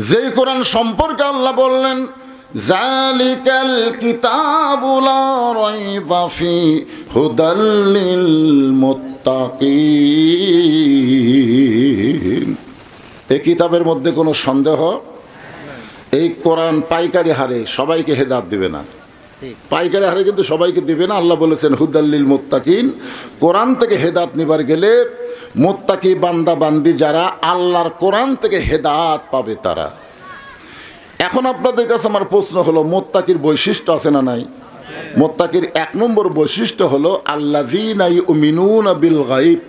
যেই কোরআন সম্পর্কে আল্লাহ বললেন জালিকাল কিতাবু লা রাইবা ফি হুদাল লিল মুত্তাকিন, এই কিতাবের মধ্যে কোনো সন্দেহ, এই কোরআন পাইকারি হারে সবাইকে হেদায়েত দিবে না, পাইকারি হারে কিন্তু সবাইকে দিবে না। আল্লাহ বলেছেন হুদাল লিল মুত্তাকিন, কোরআন থেকে হেদায়েত নিবার গেলে মুত্তাকি বান্দা বান্দি যারা আল্লাহর কোরআন থেকে হেদায়েত পাবে তারা। এখন আপনাদের কাছে আমার প্রশ্ন হলো, মুত্তাকির বৈশিষ্ট্য আছে না নাই? মুত্তাকির এক নম্বর বৈশিষ্ট্য হলো আল্লাযীনা ইউমিনুনা বিল গায়ব,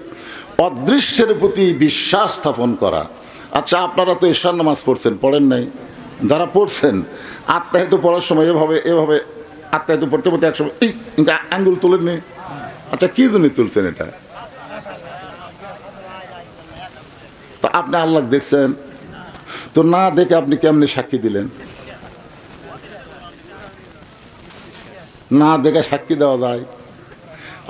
অদৃশ্যের প্রতি বিশ্বাস স্থাপন করা। আচ্ছা, আপনারা তো ঈশার নামাজ পড়ছেন, পড়েন নাই? যারা পড়ছেন আত্মাহিত পড়ার সময় এভাবে এভাবে আত্মাহিত পড়তে পড়তে একসময় এই আঙ্গুল তোলেননি? আচ্ছা, কি জন্য তুলছেন এটা? তো আপনি আল্লাহ দেখছেন তো, না দেখে আপনি কেমনি সাক্ষী দিলেন? না দেখে সাক্ষী দেওয়া যায়?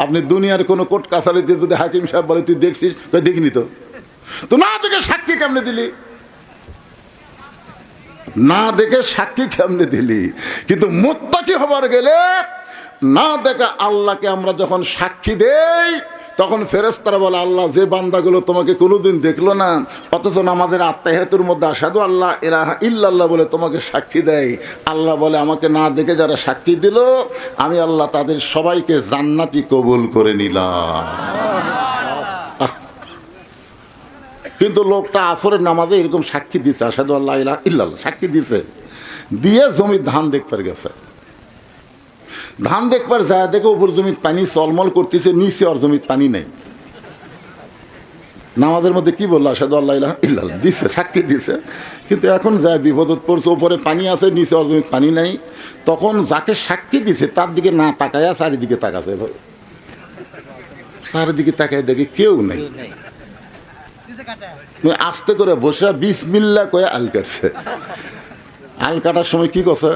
আপনি দুনিয়ার কোনো কোর্ট কাছারিতে যদি হাকিম সাহেব বলে তুই দেখছিস, দেখিনি তো, তো না দেখে সাক্ষী কেমনে দিলি? না দেখে সাক্ষী কেমনে দিলি? কিন্তু মুত্তাকি হবার গেলে না দেখা আল্লাহকে আমরা যখন সাক্ষী দেই, তখন ফেরেশতারা বলে আল্লাহ যে বান্দাগুলো তোমাকে কোনোদিন দেখলো না, অথচ আমাদের আত্মাহিয়াতুর মধ্যে আশহাদু আল্লাহ ইলাহা ইল্লাল্লাহ বলে তোমাকে সাক্ষী দেয়, আল্লাহ বলে আমাকে না দেখে যারা সাক্ষী দিল, আমি আল্লাহ তাদের সবাইকে জান্নাতি কবুল করে নিলাম। কিন্তু লোকটা আসরের নামাজে এরকম সাক্ষী দিছে, আশহাদু আল্লাহ ইলাহা ইল্লাল্লাহ সাক্ষী দিছে, দিয়ে জমির ধান দেখবার গেছে। ধান দেখবার যায় দেখে উপর জমির পানি চলমল করতেছে, নিচে আর জমির পানি নেই। নামাজের মধ্যে কি বললো? আশহাদু আল্লাহ ইলাহা ইল্লাল্লাহ দিছে, সাক্ষী দিছে, কিন্তু এখন যায় বিপদত পড়ছে, উপরে পানি আছে, নিচে আর জমির পানি নেই। তখন যাকে সাক্ষী দিছে তার দিকে না তাকায়া চারিদিকে তাকাছে, চারিদিকে তাকায় দেখে কেউ নেই। আস্তে করে বসে বিসমিল্লাহ কয়ে আল কাটছে। আল কাটার সময় কি করছে?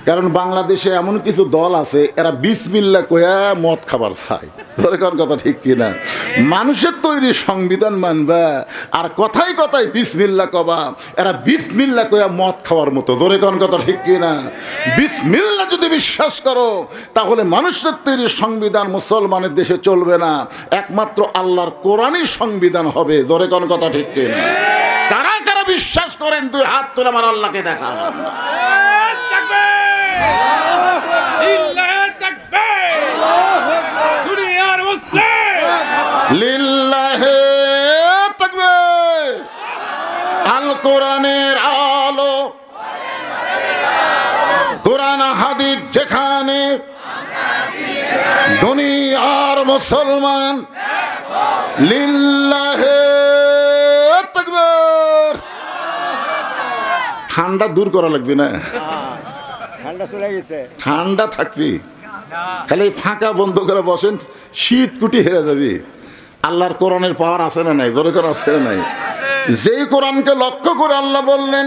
কারণ বাংলাদেশে এমন কিছু দল আছে এরা বিসমিল্লাহ কয়া মদ খাবার চায়। ধরে কোন কথা ঠিক কিনা? মানুষের তৈরি সংবিধান মানবা আর কথায় কথায় বিসমিল্লাহ কবা, এরা বিসমিল্লাহ কয়া মদ খাওয়ার মতো। ধরে কোন কথা ঠিক কিনা? বিসমিল্লাহ যদি বিশ্বাস করো তাহলে মানুষের তৈরি সংবিধান মুসলমানের দেশে চলবে না, একমাত্র আল্লাহর কোরআনই সংবিধান হবে। ধরে কোন কথা ঠিক কিনা? কারা কারা বিশ্বাস করেন দুই হাত তুলে আমার আল্লাহকে দেখা। লিল্লাহে তাকবীর। আল কোরআনের আলো, কোরআন হাদিস যেখানে, দুনিয়ার মুসলমান লিল্লাহে তাকবীর। ঠান্ডা দূর করা লাগবে না, ঠান্ডা থাকবি, খালি ফাঁকা বন্ধ করে বসেন, শীত কুটি হেরে যাবি। আল্লাহর কোরআনের পাওয়ার আছে না নাই? জোরে করে আছে না নাই? যেই কোরআনকে লক্ষ্য করে আল্লাহ বললেন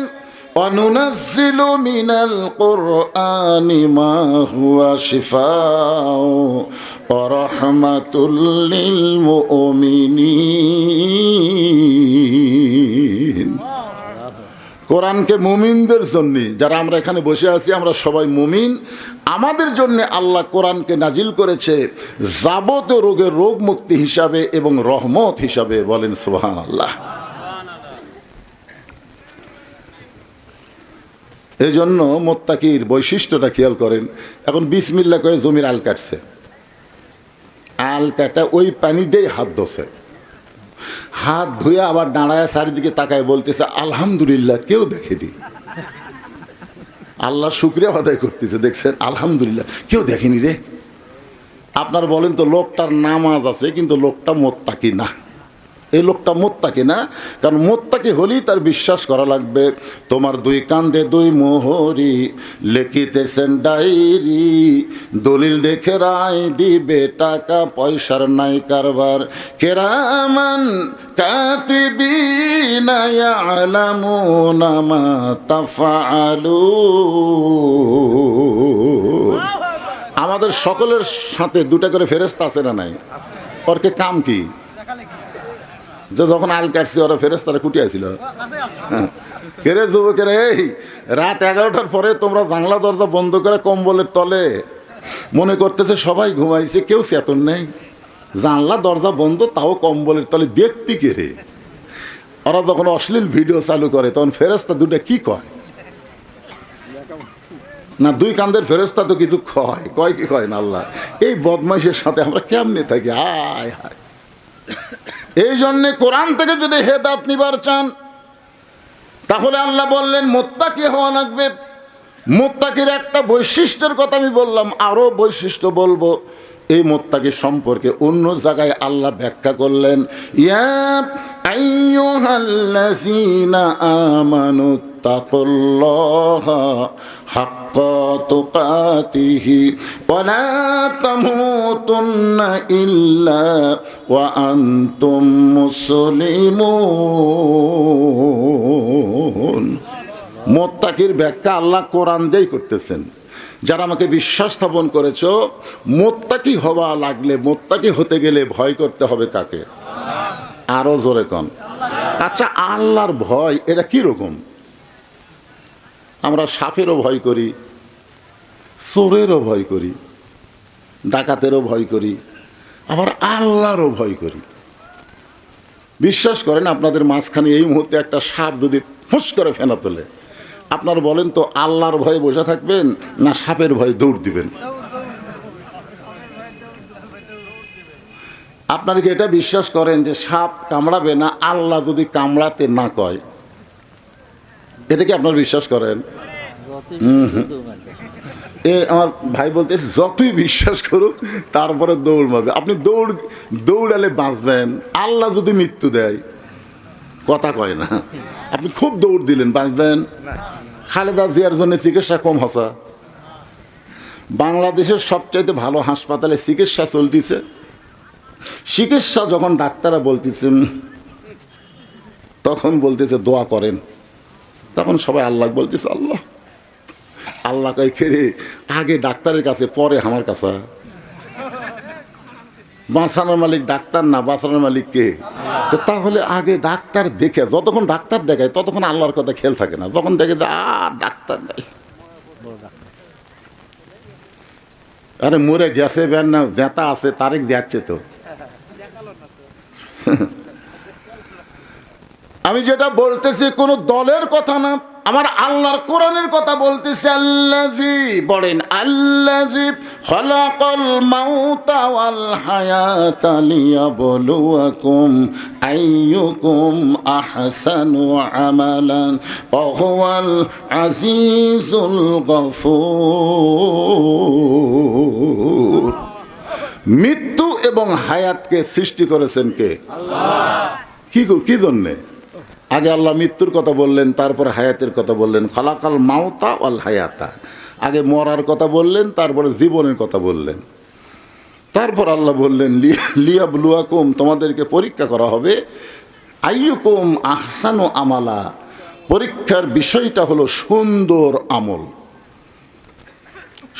অনুনাজ্জিলু মিনাল কুরআনি মা হুয়া শিফাউ ওয়া রাহমাতুল লিল মুমিনিন। কোরআনকে মুমিনদের জন্য, যারা আমরা এখানে বসে আছি আমরা সবাই মুমিন, আমাদের জন্য আল্লাহ কোরআনকে নাজিল করেছে যাবতীয় রোগের রোগ মুক্তি হিসাবে এবং রহমত হিসাবে। বলেন সুবহানাল্লাহ। এই জন্য মুত্তাকির বৈশিষ্ট্যটা খেয়াল করেন। এখন বিসমিল্লাহ কয়ে জমির আল কাটছে, আল কাটা ওই পানি দিয়ে হাত ধোছে, হাত ধুয়ে আবার দাঁড়ায় চারিদিকে তাকায় বলতেছে আলহামদুলিল্লাহ কেউ দেখেনি। আল্লাহ শুকরিয়া আদায় করতেছে, দেখছেন আলহামদুলিল্লাহ কেউ দেখেনি রে। আপনার বলেন তো লোকটার নামাজ আছে কিন্তু লোকটা মুত্তাকি না। এই লোকটা মুত্তাকি না, কারণ মুত্তাকি হলেই তার বিশ্বাস করা লাগবে তোমার দুই কান্দে দুই মোহরি লিখিতেছেন ডায়েরি, দলিল দেখে রায় দিবে টাকা পয়সার নাই কারবার, কেরামান কাতিবিনা ইয়ালামুনা মা তাফআলুন। আমাদের সকলের সাথে দুটা করে ফেরেশতা আছে না নাই? ওরকে কাম কি? যে যখন আল কাটছে ওরা ফেরেশতারা কুটি আসছিল, কেরে যুবকেরা, এই রাত 11টার পরে তোমরা জানলা দরজা বন্ধ করে কম্বলের তলে মনে করতেছে সবাই ঘুমাইছে, কেউ চেতন নেই। জানলা দরজা বন্ধ, তাও কম্বলের তলে দেখবি কে রে? ওরা যখন অশ্লীল ভিডিও চালু করে তখন ফেরেশতা দুটো কি কয় না, দুই কান্দের ফেরেশতা তো কিছু কয় কি কয় না? আল্লাহ, এই বদমাইশের সাথে আমরা কেমনে থাকি? হায় হায়। এই জন্যে কোরআন থেকে যদি হেদায়েত নিবার চান তাহলে আল্লাহ বললেন মুত্তাকি হওয়া লাগবে। মুত্তাকির একটা বৈশিষ্ট্যের কথা আমি বললাম, আরো বৈশিষ্ট্য বলবো। এই মুত্তাকি সম্পর্কে অন্য জায়গায় আল্লাহ ব্যাখ্যা করলেন, ইয়া আইয়ুহাল্লাযীনা আমানু তাকুল্লাহা হাক্কা তুকাতিহি ওয়া লা তামুতুন্না ইল্লা ওয়া আনতুম মুসলিমুন। মুত্তাকির ব্যাখ্যা আল্লাহ কোরআন দিয়েই করতেছেন। যারা আমাকে বিশ্বাস স্থাপন করেছ, মুত্তাকি হওয়া লাগলে, মুত্তাকি হতে গেলে ভয় করতে হবে কাকে? আরো জোরে কন। আচ্ছা, আল্লাহর ভয় এটা কি রকম? আমরা সাপেরও ভয় করি, চোরেরও ভয় করি, ডাকাতেরও ভয় করি, আবার আল্লাহরও ভয় করি। বিশ্বাস করেন, আপনাদের মাঝখানে এই মুহূর্তে একটা সাপ যদি ফুস করে ফেনা তোলে, আপনারা বলেন তো আল্লাহর ভয়ে বসে থাকবেন না সাপের ভয়ে দৌড় দিবেন? আপনারা কি এটা বিশ্বাস করেন যে সাপ কামড়াবে না আল্লাহ যদি কামড়াতে না কয়? এটা কি আপনারা বিশ্বাস করেন? আমার ভাই বলতে যতই বিশ্বাস করুক তারপরে দৌড় মারবে। আপনি দৌড়ালে বাঁচবেন, আল্লাহ যদি মৃত্যু দেয় কথা কয় না। আপনি খুব দৌড় দিলেন, বাঁচবেন? খালেদা জিয়ার জন্য চিকিৎসা কম হসা, বাংলাদেশের সবচাইতে ভালো হাসপাতালে চিকিৎসা চলতেছে। চিকিৎসা যখন ডাক্তাররা বলতেছেন, তখন বলতেছে দোয়া করেন, তখন সবাই আল্লাহ বলতেছে আল্লাহ। আল্লাহ কই খেরে আগে ডাক্তারের কাছে পরে আমার কাছে। বাঁচানোর মালিক ডাক্তার না, বাঁচানোর মালিক কে? তো তাহলে আগে ডাক্তার দেখে, যতক্ষণ ডাক্তার দেখায় ততক্ষণ আল্লাহর কথা খেয়াল থাকে না। যখন দেখে যে ডাক্তার নাই, আরে মরে গেছে বেন না, জেতা আছে তারেক যাচ্ছে তো। আমি যেটা বলতেছি কোনো দলের কথা না, আমার আল্লাহর কোরআনের কথা বলতেছি। আল্লাযী, বলেন আল্লাযী খালাকাল মাউতা ওয়াল হায়াতা লিয়াবলুয়াকুম আইয়ুকুম আহসানু আমালান ওয়া হুয়াল আজিজুল গফুর। মৃত্যু এবং হায়াতকে সৃষ্টি করেছেন কে? আল্লাহ। কি জন্যে? আগে আল্লাহ মৃত্যুর কথা বললেন, তারপরে হায়াতের কথা বললেন। খালাকাল মাউতা ওয়াল হায়াতা, আগে মরার কথা বললেন, তারপরে জীবনের কথা বললেন। তারপর আল্লাহ বললেন লিয়াবলুয়াকুম, তোমাদেরকে পরীক্ষা করা হবে। আইয়ুকুম আহসানু আমালা, পরীক্ষার বিষয়টা হলো সুন্দর আমল।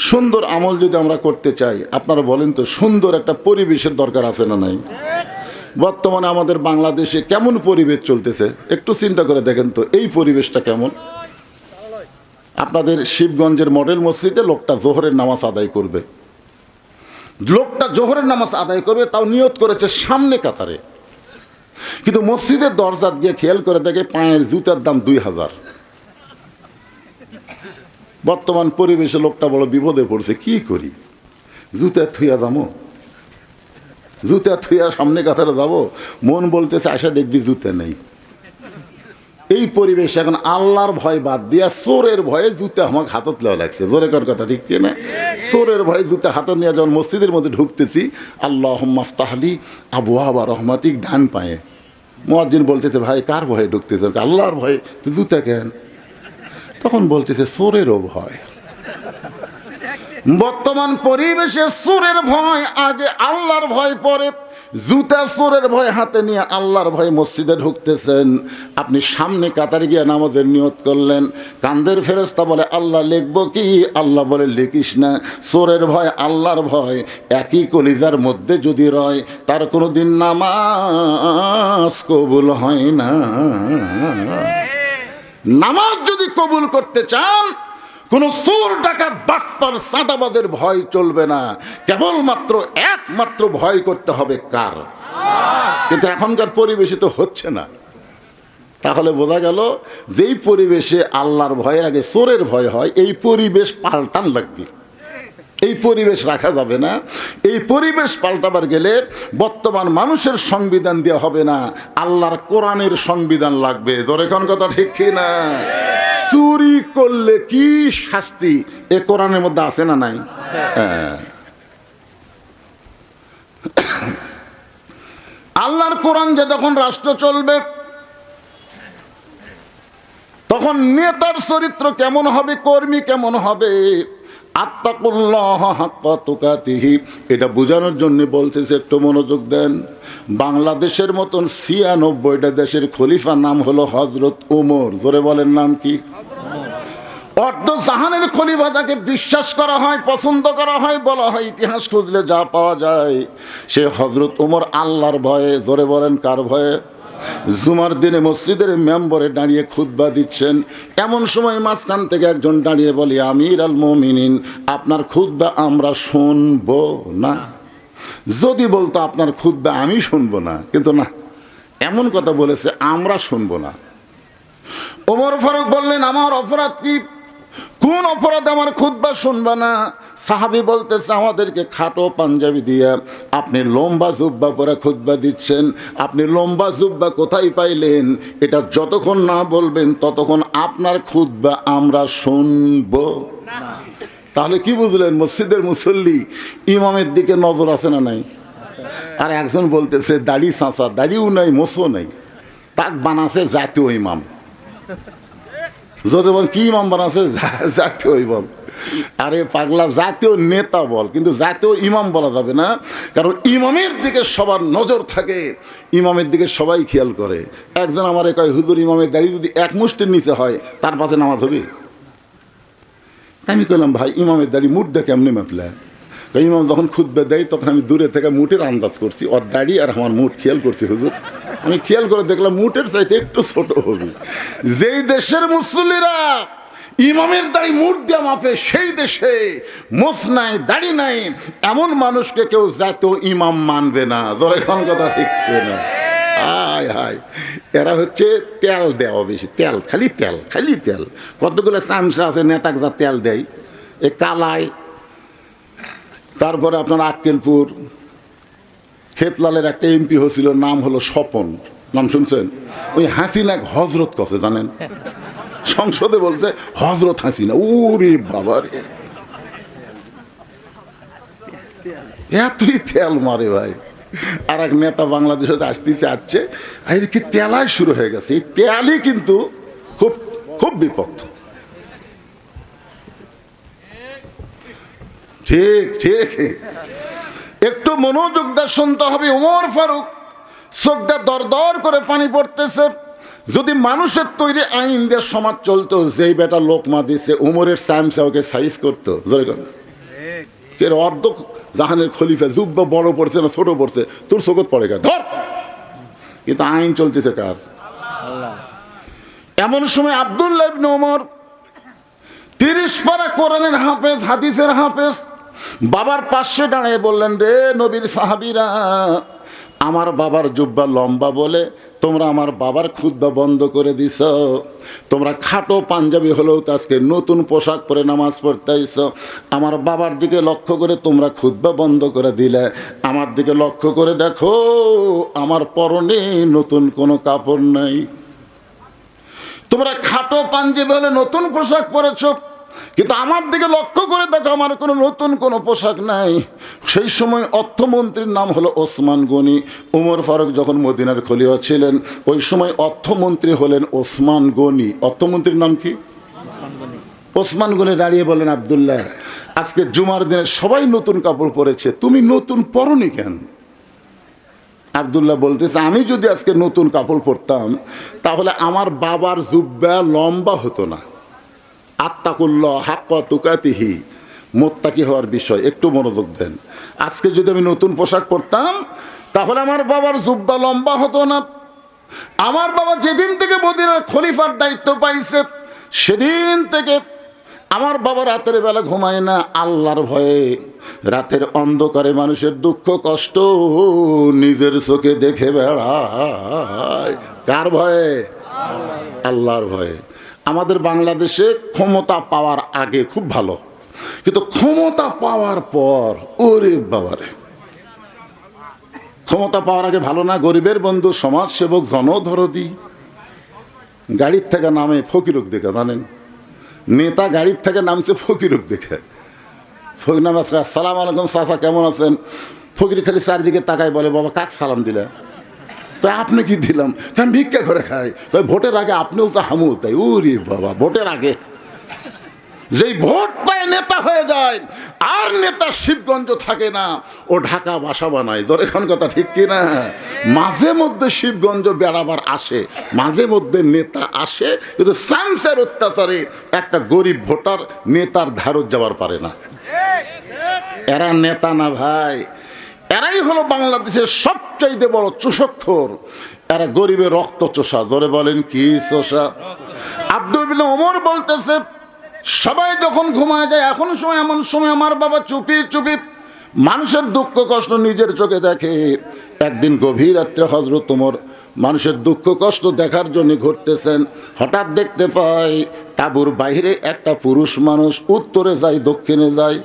সুন্দর আমল যদি আমরা করতে চাই, আপনারা বলেন তো সুন্দর একটা পরিবেশের দরকার আছে না নাই? বর্তমানে আমাদের বাংলাদেশে কেমন পরিবেশ চলতেছে একটু চিন্তা করে দেখেন তো, এই পরিবেশটা কেমন? আপনাদের শিবগঞ্জের মডেল মসজিদে লোকটা জোহরের নামাজ আদায় করবে, তাও নিয়ত করেছে সামনে কাতারে, কিন্তু মসজিদের দরজা দিয়ে খেয়াল করে দেখে পায়ের জুতার দাম 2000। বর্তমান পরিবেশে লোকটা বড় বিপদে পড়ছে, কি করি? জুতা থুইয়া দামো, জুতা থুইয়া সামনে কাতারে যাবো, মন বলতেছে আসা দেখবি জুতা নেই। এই পরিবেশ এখন আল্লাহর ভয় বাদ দিয়া চোরের ভয়ে জুতা আমাকে হাতত লেওয়া লাগছে। জোরে কর কথা, ঠিক কিনা? চোরের ভয়ে জুতা হাতত নিয়ে যখন মসজিদের মধ্যে ঢুকতেছি, আল্লাহুম্মা আফতাহলি আবওয়াবা রহমাতিক, ডান পায়ে মুয়াজ্জিন বলতেছে ভাই কার ভয়ে ঢুকতেছে? আল্লাহর ভয়ে। তো জুতা কেন? তখন বলতেছে চোরেরও ভয়। বর্তমান পরিবেশে চোরের ভয় আগে, আল্লাহর ভয় পরে। জুতা চোরের ভয় হাতে নিয়ে আল্লাহর ভয় মসজিদে ঢুকতেছেন। আপনি সামনে কাতারে গিয়ে নামাজের নিয়ত করলেন, কান্দের ফেরেশতা বলে আল্লাহ লিখবো কি? আল্লাহ বলে লিখিস না। চোরের ভয় আল্লাহর ভয় একই কলিজার মধ্যে যদি রয়, তার কোনোদিন নামাজ কবুল হয় না। নামাজ যদি কবুল করতে চান, কোন চোর ডাকাত বাটপার চাঁদাবাদের ভয় চলবে না, কেবলমাত্র একমাত্র ভয় করতে হবে কার? কিন্তু এখনকার পরিবেশে তো হচ্ছে না। তাহলে বোঝা গেল যেই পরিবেশে আল্লাহর ভয়ের আগে চোরের ভয় হয়, এই পরিবেশ পাল্টান লাগবে। এই পরিবেশ রাখা যাবে না। এই পরিবেশ পাল্টাবার গেলে বর্তমান মানুষের সংবিধান দেওয়া হবে না, আল্লাহর কোরআনের সংবিধান লাগবে। জোরে কোন কথা ঠিক কি না? চুরি করলে কি শাস্তি, এ কোরআনের মধ্যে আছে না নাই? হ্যাঁ, আল্লাহর কোরআন যে যখন রাষ্ট্র চলবে, তখন নেতার চরিত্র কেমন হবে, কর্মী কেমন হবে, আত্তাকুল্লাহ হাক্কা তুকাতিহি, এটা বোঝানোর জন্য বলতেছে, একটু মনোযোগ দেন। বাংলাদেশের মতন ৯৬টা দেশের খলিফার নাম হলো হযরত ওমর। জোরে বলেন নাম কি? অর্ধ জাহানের খলিফা যাকে বিশ্বাস করা হয়, পছন্দ করা হয়, বলা হয়, ইতিহাস খুঁজলে যা পাওয়া যায়, সে হযরত ওমর আল্লাহর ভয়ে। জোরে বলেন কার ভয়ে? জুমার দিনে মসজিদের মেম্বরে দাঁড়িয়ে খুতবা দিচ্ছেন, এমন সময় মাঝখান থেকে একজন দাঁড়িয়ে বলে, আমির আল মুমিনিন, আপনার খুতবা আমরা শুনবো না। যদি বলতো আপনার খুতবা আমি শুনবো না, কিন্তু না, এমন কথা বলেছে আমরা শুনবো না। ওমর ফারুক বললেন, আমার অপরাধ কি? কোন অপরাধ আমার খুতবা শুনবা না? সাহাবী বলতেছে, আমাদেরকে খাটো পাঞ্জাবি দিয়ে আপনি লম্বা জুব্বা পরে খুতবা দিচ্ছেন, আপনি লম্বা জুব্বা কোথায় পাইলেন? এটা যতক্ষণ না বলবেন ততক্ষণ আপনার খুতবা আমরা শুনবো না। তাহলে কি বুঝলেন? মসজিদের মুসল্লি ইমামের দিকে নজর আছে না নাই? আর একজন বলতেছে, দাড়ি চাঁচা, দাড়িও নাই, মোছও নাই, তাক বানাছে জাতীয় ইমাম। যদি বল কি ইমাম বানাচ্ছে? জাতীয় ইমাম। আরে পাগলা, জাতীয় নেতা বল, কিন্তু জাতীয় ইমাম বলা যাবে না, কারণ ইমামের দিকে সবার নজর থাকে, ইমামের দিকে সবাই খেয়াল করে। একজন আমার কয়, হুজুর ইমামের দাড়ি যদি এক মুষ্টির নিচে হয় তার পাশে নামাজ হবে? আমি কইলাম, ভাই ইমামের দাড়ি মুঠ দিয়ে কেমনি মাপলা? ইমাম যখন খুতবা দেয় তখন আমি দূরে থেকে মুঠের আন্দাজ করছি, ওর দাড়ি আর আমার মুঠ খেয়াল করছি। হুজুর আমি খেয়াল করে দেখলাম মুঠের চাইতে একটু ছোট হবে। যেই দেশের মুসল্লিরা ইমামের দাড়ি মুঠ দিয়ে মাপে, সেই দেশে মোছ নাই, দাড়ি নাই, এমন মানুষকে কেউ জাতীয় ইমাম মানবে না। ধরে কোন কথা ঠিক না? হায় হায়, এরা হচ্ছে তেল দেওয়া বেশি, তেল, খালি তেল, খালি তেল। কতগুলো চামচা আছে নেতাকে যা তেল দেয়, এ কালাই। তারপরে আপনার আক্কেলপুর খেতলালের একটা এমপি হয়েছিল, নাম হলো স্বপন, নাম শুনছেন? ওই হাসিনা হজরত কছে জানেন, সংসদে বলছে হজরত হাসিনা। ওরে বাবা রে, এতই তেল মারে ভাই। আর এক নেতা বাংলাদেশে আসতে চাচ্ছে, আর কি তেলাই শুরু হয়ে গেছে। এই তেলই কিন্তু খুব খুব বিপদ। ঠিক ঠিক, একটু মনোযোগ দিয়ে শুনতে হবে। ওমর ফারুক চোখ দিয়ে দর দর করে পানি পড়তেছে। যদি মানুষের তৈরি আইন দিয়ে সমাজ চলতো, যেই বেটা লোকমা দিছে ওমরের চামচা ওকে সাইজ করতো। অর্ধ জাহানের খলিফা, জুব্বা বড় পড়ছে না ছোট পড়ছে, তোর চোখত পড়ে গেছে, ধর। কিন্তু আইন চলতেছে কার? এমন সময় আব্দুল্লাহ ইবনে ওমর 30 পারা কোরআনের হাফেজ, হাদিসের হাফেজ, বাবার পাশে দাঁড়িয়ে বললেন, রে নবীর সাহাবীরা, আমার বাবার জুব্বা লম্বা বলে তোমরা আমার বাবার খুতবা বন্ধ করে দিছ। তোমরা খাটো পাঞ্জাবি হলেও তো আজকে নতুন পোশাক পরে নামাজ পড়তে আইছ। আমার বাবার দিকে লক্ষ্য করে তোমরা খুতবা বন্ধ করে দিলে। আমার দিকে লক্ষ্য করে দেখো, আমার পরনে নতুন কোনো কাপড় নাই। তোমরা খাটো পাঞ্জাবি হলে নতুন পোশাক পরেছ, কিন্তু আমার দিকে লক্ষ্য করে দেখো, আমার কোনো নতুন কোনো পোশাক নাই। সেই সময় অর্থমন্ত্রীর নাম হলো ওসমান গনি। ওমর ফারুক যখন মদিনার খলিফা ছিলেন, ওই সময় অর্থমন্ত্রী হলেন ওসমান গনি। অর্থমন্ত্রীর নাম কি? ওসমান গনি দাঁড়িয়ে বলেন, আব্দুল্লাহ, আজকে জুমার দিনে সবাই নতুন কাপড় পরেছে, তুমি নতুন পরনি কেন? আব্দুল্লাহ বলতেছে, আমি যদি আজকে নতুন কাপড় পরতাম তাহলে আমার বাবার জুব্বা লম্বা হতো না। আত্তাকুল্লাহ হাক্কা তুকাতিহি, মোত্তাকি হওয়ার বিষয়, একটু মনোযোগ দেন। আজকে যদি আমি নতুন পোশাক পরতাম তাহলে আমার বাবার জুব্বা লম্বা হতো না। আমার বাবা যেদিন থেকে মদিনার খলিফার দায়িত্ব পাইছে সেদিন থেকে আমার বাবা রাতের বেলা ঘুমায় না আল্লাহর ভয়ে। রাতের অন্ধকারে মানুষের দুঃখ কষ্ট নিজের চোখে দেখে বেড়ায়। কার ভয়ে? আল্লাহর ভয়ে। আমাদের বাংলাদেশে ক্ষমতা পাওয়ার আগে খুব ভালো, কিন্তু ক্ষমতা পাওয়ার পর ওরে বাবারে, ক্ষমতা পাওয়ার আগে ভালো না। গরিবের বন্ধু, সমাজ সেবক, জনদরদি, গাড়ির থেকে নামে ফকিরুক দেখে, জানেন নেতা গাড়ির থেকে নামছে ফকিরুক দেখে। ফকির নাম আছে, আসসালাম আলাইকুম চাচা কেমন আছেন? ফকির খালি চারিদিকে তাকায় বলে, বাবা কাক সালাম দিলে? তাই আপনি কি দিলাম? কারণ ভিক্ষা করে খাই। ভোটের আগে আপনিও তো হামু তাই। উরি বাবা, ভোটের আগে যেই ভোট পায় নেতা হয়ে যায়, আর নেতা শিবগঞ্জ থাকে না, ও ঢাকা বাসা বানায়। ধর এখন কথা ঠিক কিনা? মাঝে মধ্যে শিবগঞ্জ বেড়াবার আসে, মাঝে মধ্যে নেতা আসে, কিন্তু সায়েন্সের অত্যাচারে একটা গরিব ভোটার নেতার ধারত যাবার পারে না। এরা নেতা না ভাই, এরাই হলো বাংলাদেশের সবচাইতে বড় চোষখোর। এরা গরিবের রক্ত চোষা। ধরে বলেন কি চোষা? আব্দুল বিন ওমর বলতেছে, সবাই যখন ঘুমায় যায়, এখন সময় এমন সময় আমার বাবা চুপি চুপি মানুষের দুঃখ কষ্ট নিজের চোখে দেখে। একদিন গভীর রাত্রে হযরত ওমর মানুষের দুঃখ কষ্ট দেখার জন্য ঘুরতেছেন। হঠাৎ দেখতে পায় তাঁবুর বাইরে একটা পুরুষ মানুষ উত্তরে যায়, দক্ষিণে যায়।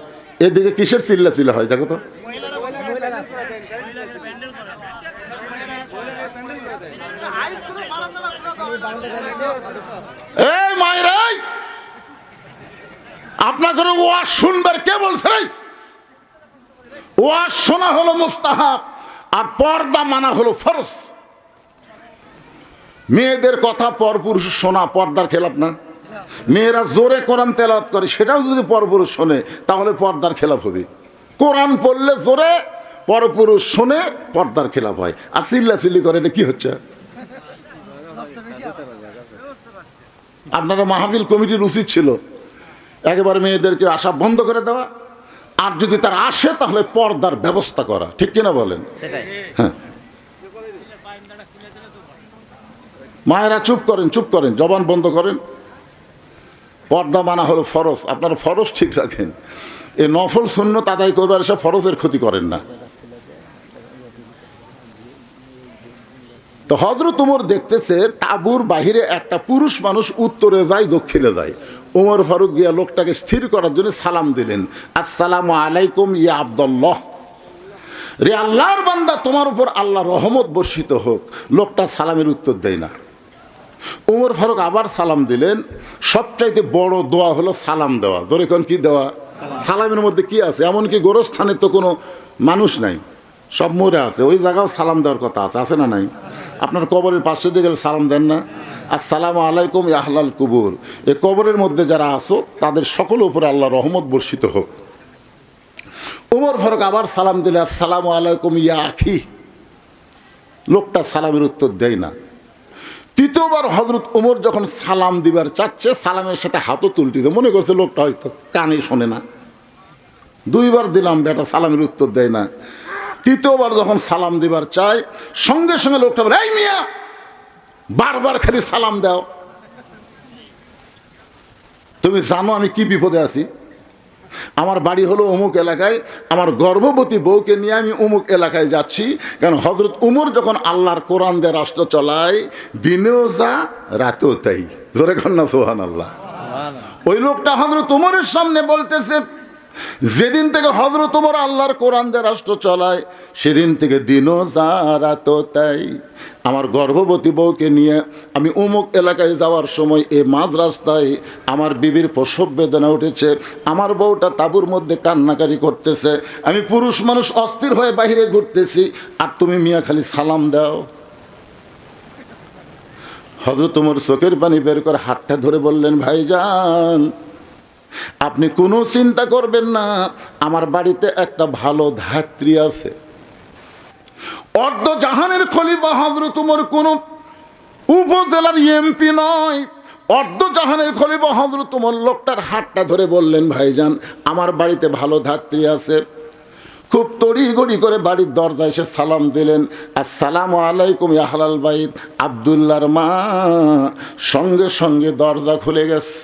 এদিকে কিসের চিল্লা চিল্লা হয় দেখো তো। এই মায়েরাই, আপনাকে ওয়াজ শুনবার কে বলছে? ওয়াজ শোনা হলো মুস্তাহাব, আর পর্দা মানা হলো ফরজ। মেয়েদের কথা পরপুরুষ শোনা পর্দার খেলাফ না? মেয়েরা জোরে কোরআন তেলাওয়াত করে, সেটাও যদি পরপুরুষ শোনে তাহলে পর্দার খেলাফ হবে। কোরআন পড়লে জোরে, পরপুরুষ শোনে, পর্দার খেলাফ হয়। আর চিল্লাচিল্লি করে, এটা কি হচ্ছে? আপনারা মাহফিল কমিটির উচিত ছিল একেবারে মেয়েদেরকে আসা বন্ধ করে দেওয়া, আর যদি তার আসে তাহলে পর্দার ব্যবস্থা করা। ঠিক কিনা বলেন? হ্যাঁ, মায়েরা চুপ করেন, চুপ করেন, জবান বন্ধ করেন। পর্দা মানা হলো ফরজ। আপনারা ফরজ ঠিক রাখেন, এ নফল সুন্নত আদায় করবার এসে ফরজের ক্ষতি করেন না। তো হযরত ওমর দেখতেছে তাঁবুর বাহিরে একটা পুরুষ মানুষ উত্তরে যায়, দক্ষিণে যায়। ওমর ফারুক গিয়া লোকটাকে স্থির করার জন্য সালাম দিলেন, আসসালামু আলাইকুম ইয়া আব্দুল্লাহ, রে আল্লাহর বান্দা, তোমার উপর আল্লাহর রহমত বর্ষিত হোক। লোকটা সালামের উত্তর দেয় না। ওমর ফারুক আবার সালাম দিলেন। সবচাইতে বড় দোয়া হলো সালাম দেওয়া। ধরে কোন কি দেওয়া? সালামের মধ্যে কি আছে? এমনকি গোরস্থানে তো কোনো মানুষ নাই, সব মরে আছে, ওই জায়গাও সালাম দেওয়ার কথা আছে, আছে না নাই? আপনার কবরের পাশে দিয়ে গেলে সালাম দেন না? আসসালামু আলাইকুম ইয়া আহলাল কুবুর, এই কবরের মধ্যে যারা আছো তাদের সকলের উপরে আল্লাহ রহমত বর্ষিত হোক। ওমর ফারুক আবার সালাম দিলে, আসসালামু আলাইকুম ইয়া আখি। লোকটা সালামের উত্তর দেয় না। তৃতীয়বার হযরত ওমর যখন সালাম দিবার চাচ্ছে, সালামের সাথে হাতও তুলতেছে, মনে করছে লোকটা হয়তো কানে শোনে না। দুইবার দিলাম, বেটা সালামের উত্তর দেয় না। তৃতীয়বার যখন সালাম দিবার চায়, সঙ্গে সঙ্গে লোকটা বলে, এই মিয়া, বারবার খালি সালাম দাও, তুমি জানো আমি কি বিপদে আছি? আমার বাড়ি হলো অমুক এলাকায়, আমার গর্ভবতী বউকে নিয়ে আমি অমুক এলাকায় যাচ্ছি। কারণ হযরত ওমর যখন আল্লাহর কোরআন দিয়ে রাষ্ট্র চলায়, দিনেও যা রাতেও তাই। জোরে কন্যা সুবহানাল্লাহ। ওই লোকটা হযরত ওমরের সামনে বলতেছে, যেদিন থেকে হযরত ওমর আল্লাহর কোরআন দিয়ে রাষ্ট্র চলায়, সেদিন থেকে দিনও যা রাতও তাই। আমার গর্ভবতী বউকে নিয়ে আমি অমুক এলাকায় যাওয়ার সময় এই মাঝ রাস্তায় আমার বিবির প্রসব বেদনা উঠেছে, আমার বউটা তাঁবুর মধ্যে কান্নাকারি করতেছে, আমি পুরুষ মানুষ অস্থির হয়ে বাইরে ঘুরতেছি, আর তুমি মিয়া খালি সালাম দাও। হযরত ওমর চোখের পানি বের করে হাতটা ধরে বললেন, ভাইজান, আপনি কোনো চিন্তা করবেন না, আমার বাড়িতে একটা ভালো ধাত্রী আছে। অর্ধ জাহানের খলিফা হযরত ওমর কোন উপজেলার এমপি নয়, অর্ধ জাহানের খলিফা হযরত ওমর লোকটার হাতটা ধরে বললেন, ভাইজান, আমার বাড়িতে ভালো ধাত্রী আছে। খুব তড়িঘড়ি করে বাড়ির দরজায় এসে সালাম দিলেন, আসসালামু আলাইকুম ইয়া আহলাল বাইত। আব্দুল্লাহর মা সঙ্গে সঙ্গে দরজা খুলে গেছে।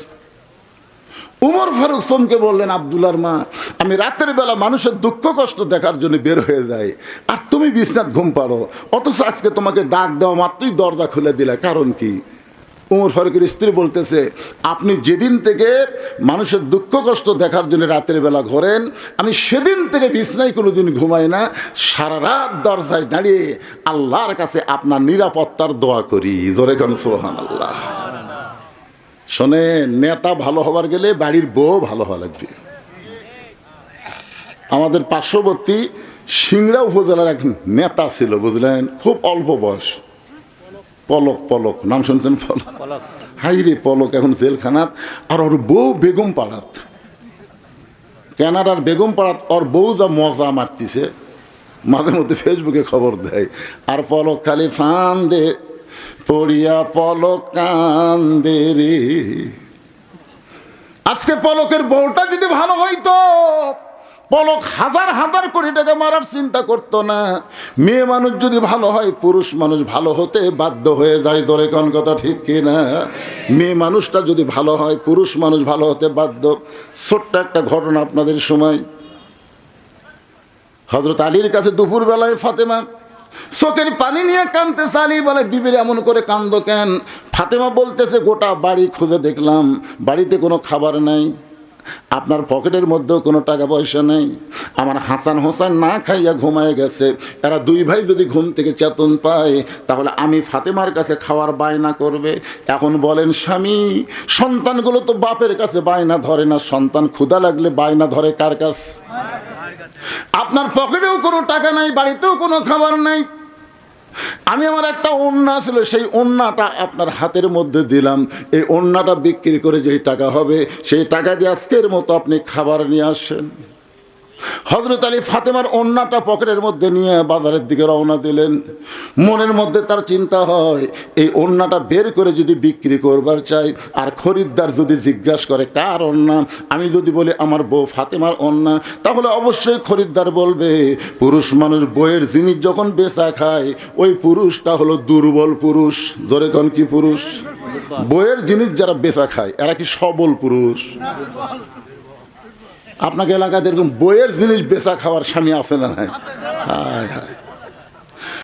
উমর ফারুক চমকে বললেন, আব্দুল্লাহর মা, আমি রাতের বেলা মানুষের দুঃখ কষ্ট দেখার জন্য বের হয়ে যাই, আর তুমি বিছনাত ঘুম পাড়ো, অথচ আজকে তোমাকে ডাক দেওয়া মাত্রই দরজা খুলে দিলে, কারণ কি? উমর ফারুকের স্ত্রী বলতেছে, আপনি যেদিন থেকে মানুষের দুঃখ কষ্ট দেখার জন্য রাতের বেলা ঘোরেন, আমি সেদিন থেকে বিছনায় কোনোদিন ঘুমাই না, সারা রাত দরজায় দাঁড়িয়ে আল্লাহর কাছে আপনার নিরাপত্তার দোয়া করি। জোরে কারণ সুবহানাল্লাহ। শোনে, নেতা ভালো হবার গেলে বাড়ির বউ ভালো হওয়া লাগবে। আমাদের পার্শ্ববর্তী সিংড়া উপজেলার এক নেতা ছিল, বুঝলেন, খুব অল্প বয়স, পলক নাম শুনছেন? পলক, হাই রে পলক এখন জেলখানাত, আর ওর বউ বেগম পাড়াত, কানাডার বেগম পাড়াত। ওর বউ যা মজা মারতিছে, মাঝে মধ্যে ফেসবুকে খবর দেয়, আর পলক খালি ফান দে পড়িয়া পলক কান্দে রে। আজকে পলকের বউটা যদি ভালো হইতো, পলক হাজার হাজার কোটি টাকা মারার চিন্তা করতো না। মেয়ে মানুষ যদি ভালো হয়, পুরুষ মানুষ ভালো হতে বাধ্য হয়ে যায়। জোরে কোন কথা ঠিক কিনা? মেয়ে মানুষটা যদি ভালো হয়, পুরুষ মানুষ ভালো হতে বাধ্য। ছোট্ট একটা ঘটনা আপনাদের সময়, হযরত আলীর কাছে দুপুর বেলায় ফাতেমা চোখের পানি নিয়ে কাঁদতেছে। আলী বলে, বিবির এমন করে কান্দো কেন? ফাতেমা বলতেছে, গোটা বাড়ি খুঁজে দেখলাম, বাড়িতে কোনো খাবার নাই, আপনার পকেটের মধ্যেও কোনো টাকা পয়সা নেই, আমার হাসান হোসেন না খাইয়া ঘুমায় গেছে, এরা দুই ভাই যদি ঘুম থেকে চেতন পায় তাহলে আমি ফাতেমার কাছে খাওয়ার বায়না করবে। এখন বলেন স্বামী, সন্তানগুলো তো বাপের কাছে বায়না ধরে না, সন্তান ক্ষুধা লাগলে বায়না ধরে কার কাছে? আপনার পকেটেও কোনো টাকা নাই, বাড়িতেও কোনো খাবার নাই, আমি আমার একটা ওড়না ছিল, সেই ওড়নাটা আপনার হাতের মধ্যে দিলাম, এই ওড়নাটা বিক্রি করে যেই টাকা হবে সেই টাকা দিয়ে আজকের মতো আপনি খাবার নিয়ে আসেন। হযরত আলী ফাতেমার ওড়নাটা পকেটের মধ্যে নিয়ে বাজারের দিকে রওনা দিলেন। মনের মধ্যে তার চিন্তা হয়, এই ওড়নাটা বের করে যদি বিক্রি করবার চাই, আর খরিদ্দার যদি জিজ্ঞাসা করে কার ওড়না, আমি যদি বলি আমার বউ ফাতেমার ওড়না, তাহলে অবশ্যই খরিদ্দার বলবে পুরুষ মানুষ বইয়ের জিনিস যখন বেচা খায়, ওই পুরুষটা হলো দুর্বল পুরুষ। জোরে কোন কি পুরুষ? বইয়ের জিনিস যারা বেচা খায় এরা কি সবল পুরুষ? আপনাকে এলাকাতে এরকম বইয়ের জিনিস বেচা খাওয়ার স্বামী আছে না? হায় হায়।